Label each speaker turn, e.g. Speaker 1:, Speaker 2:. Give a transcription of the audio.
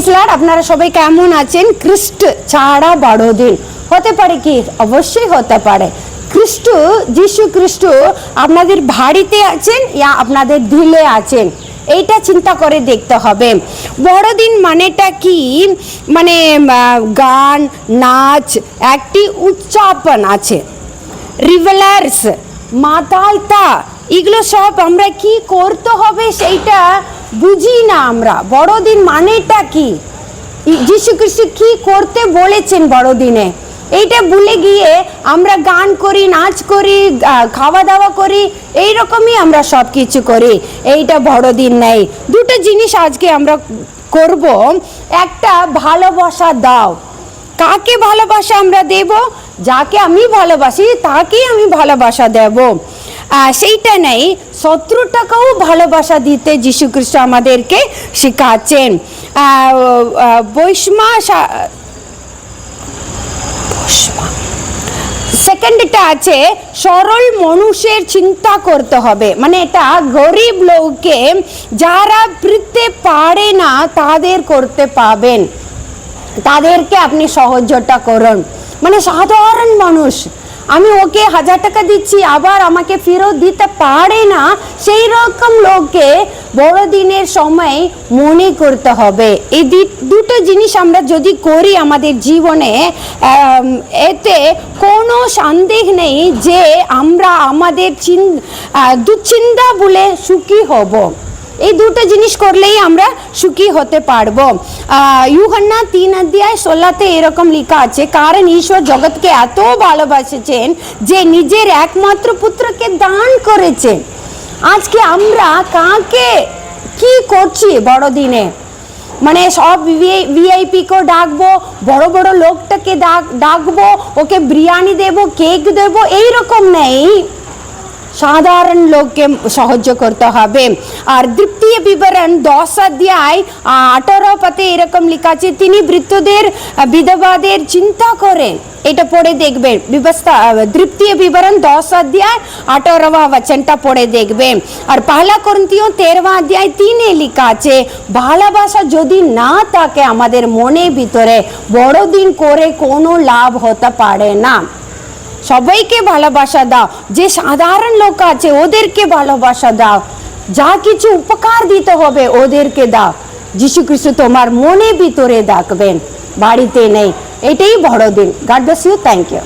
Speaker 1: Praise Lord. আপনারা সবাই কেমন আছেন? খ্রিস্ট ছাড়া বড়দিন হতে পারে কি? অবশ্যই হতে পারে। খ্রিস্ট, যিশু খ্রিস্ট আপনাদের বাড়িতে আছেন ইয়া আপনাদের দিলে আছেন, এইটা চিন্তা করে দেখতে হবে। বড়দিন মানেটা কি? মানে গান, নাচ, একটি উদযাপন আছে, রিভেলার্স, মাতালতা, এগুলো সব আমরা কি করতে হবে সেইটা বুঝি না আমরা। বড়দিন মানেটা কি? যিশু খ্রিস্ট কি করতে বলেছেন বড়দিনে, এইটা ভুলে গিয়ে আমরা গান করি, নাচ করি, খাওয়া দাওয়া করি, এইরকমই আমরা সব কিছু করি। এইটা বড়দিন নেই। দুটো জিনিস আজকে আমরা করব। একটা, ভালোবাসা দাও। কাকে ভালোবাসা আমরা দেব? যাকে আমি ভালোবাসি তাকেই আমি ভালোবাসা দেব। সেইটা নেই, শত্রুটাকেও ভালোবাসা দিতে যীশু খ্রিস্ট আমাদেরকে শেখাচ্ছেন। সেকেন্ডটা আছে, সরল মানুষের চিন্তা করতে হবে। মানে এটা গরিব লোককে যারা পেতে পারে না তাদের করতে পাবেন, তাদেরকে আপনি সাহায্যটা করুন। মানে সাধারণ মানুষ, আমি ওকে 1000 টাকা দিচ্ছি আবার আমাকে ফেরত দিতে পারে না, সেই রকম লোককে বড়দিনের সময় মনে করতে হবে। এই দুটো জিনিস আমরা যদি করি আমাদের জীবনে, এতে কোনো সন্দেহ নেই যে আমরা আমাদের দুশ্চিন্তা বলে সুখী হব। এই দুটো জিনিস করলেই আমরা সুখী হতে পারবো। ইউহান্না 3:16 এরকম লেখা আছে, কারণ ঈশ্বর জগৎকে এত ভালোবাসেছেন যে নিজের একমাত্র পুত্রকে দান করেছেন। আজকে আমরা কাকে কি করছি বড়দিনে? মানে সব ভিআইপি কে ডাকবো, বড় বড় লোকটাকে ডাকবো, ওকে বিরিয়ানি দেবো, কেক দেবো, এইরকম নেই। সাধারণ লোককে সাহায্য করতে হবে। আর দ্বিতীয় বিবরণ 10:18 এরকম লেখা আছে, তিনি বৃদ্ধদের বিধবাদের চিন্তা করেন। এটা পড়ে দেখবেন, দ্বিতীয় বিবরণ 10:18 পড়ে দেখবেন। আর পহেলা করিন্থীয় 13:3 লেখা আছে, ভালোবাসা যদি না থাকে আমাদের মনের ভিতরে, বড়দিন করে কোনো লাভ হতে পারে না। সবাইকে ভালোবাসা দাও, যে সাধারণ লোক আছে ওদেরকে ভালোবাসা দাও, যা কিছু উপকার দিতে হবে ওদেরকে দাও। যীশু খ্রিস্ট তোমার মনে ভিতরে ডাকবেন, বাড়িতে নেই। এটাই বড়দিন। God bless you, thank you.